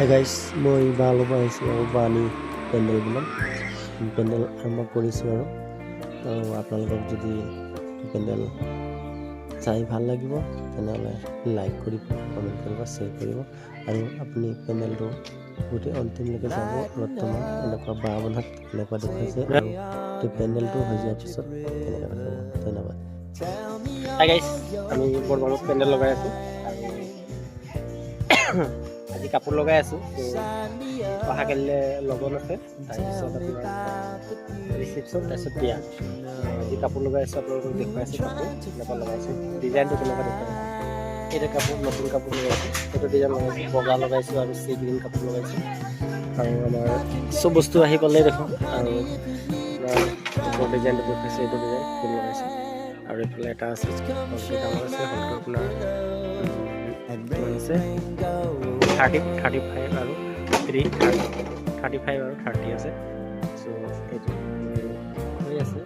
Hi guys, মই ভালো পাইছোঁ আৰু বানি পেণ্ডেল বনাম পেণ্ডেল আৰম্ভ কৰিছোঁ আৰু আপোনালোকক যদি পেণ্ডেল চাই ভাল লাগিব তেনেহ'লে লাইক কৰিব, কমেণ্ট কৰিব, শ্বেয়াৰ কৰিব আৰু আপুনি পেণ্ডেলটো গোটেই অন্তিমলৈকে যাব। বৰ্তমান এনেকুৱা বাঁহ বন্ধাত এনেকুৱা দেখুৱাইছে আৰু পেণ্ডেলটো হৈ যোৱাৰ পিছত এনেকুৱা দেখাব। ধন্যবাদ। হাই গাইছ, আমি বৰবামত পেণ্ডেল লগাই আছোঁ আৰু আজি কাপোৰ লগাই আছোঁ। অহা কালিলৈ লগন আছে, তাৰপিছত আপোনাৰ ৰিচিপশ্যন, তাৰপিছত বিয়া। আজি কাপোৰ লগাই আছোঁ, আপোনালোকক দেখুৱাই আছোঁ কাপোৰ কেনেকুৱা লগাইছোঁ, ডিজাইনটো কেনেকুৱা দেখুৱাই। এইটো কাপোৰ নতুন কাপোৰ লগাইছোঁ, এইটো ডিজাইন লগাইছোঁ, বগা লগাইছোঁ আৰু চি গ্ৰীণ কাপোৰ লগাইছোঁ। আৰু আমাৰ চব বস্তু আহি পালেই দেখোন আৰু আপোনাৰ ডিজাইনটো দেখুৱাইছোঁ, এইটো ডিজাইন ফুল লগাইছোঁ। আৰু এইফালে এটা আছে হলটো ডাঙৰ আছে, হলটো আপোনাৰ কিমান আছে 35 আৰু 35 আৰু 30 আছে। চ' এইটো হৈ আছে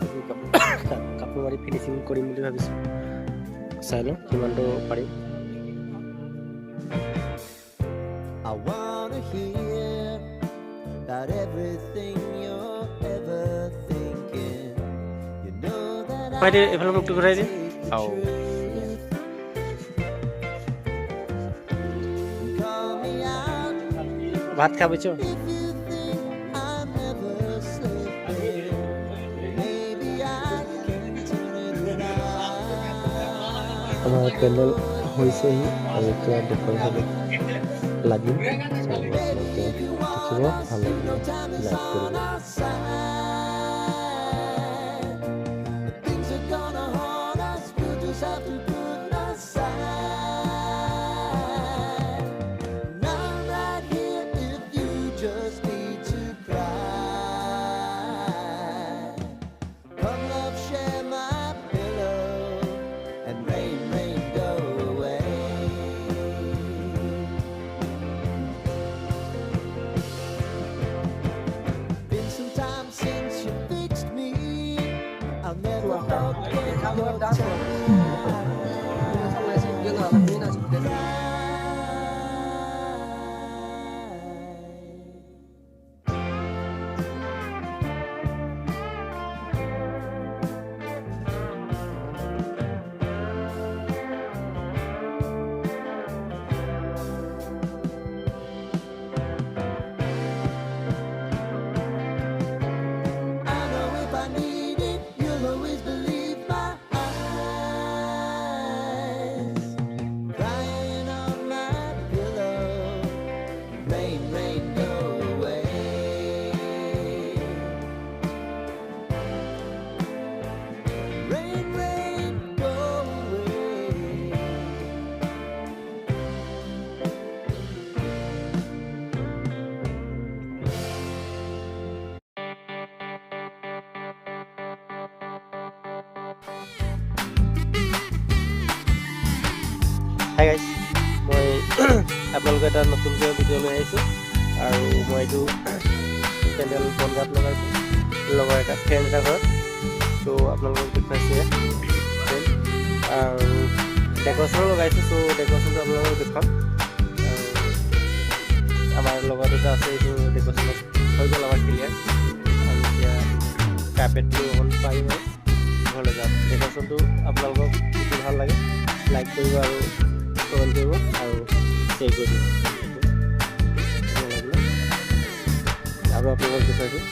আৰু কাপোৰ মাৰি ফিনিচিং কৰিম বুলি ভাবিছোঁ। চাই লওঁ কিমানটো পাৰিম। এইফালে মোকটো ঘূৰাই দিম। ভাত খাই পাইছ? আমাৰ পেণ্ডেল হৈছেহি আৰু এতিয়া ডেক'ৰেশ্যন লাগিম। আপোনালোকে দেখিব ভাল লাগিলে লাইক কৰিব। হাই গাইছ, মই আপোনালোকে এটা নতুনকৈ ভিডিঅ' লৈ আহিছোঁ আৰু মই এইটো পেণ্ডেল বনগাঁৱত লগাইছোঁ লগৰ এটা ফ্ৰেণ্ড এটা ঘৰত। চ' আপোনালোকক দেখুৱাইছে আৰু ডেক'ৰেশ্যনো লগাইছোঁ। চ' ডেক'ৰেশ্যনটো আপোনালোকক দেখুৱাম। আমাৰ লগত এটা আছে, এইটো ডেক'ৰেশ্যনত হৈ গ'ল আমাৰ ক্লিয়াৰ। আৰু এতিয়া কাৰ্পেটটো অকণ পাৰিম আৰু ঘৰলৈ যাম। ডেক'ৰেশ্যনটো আপোনালোকক যদি ভাল লাগে লাইক কৰিব আৰু কমেণ্ট কৰিব আৰু শ্বেয়াৰ কৰি দিব। আৰু আপোনালোকক দেখুৱাইছোঁ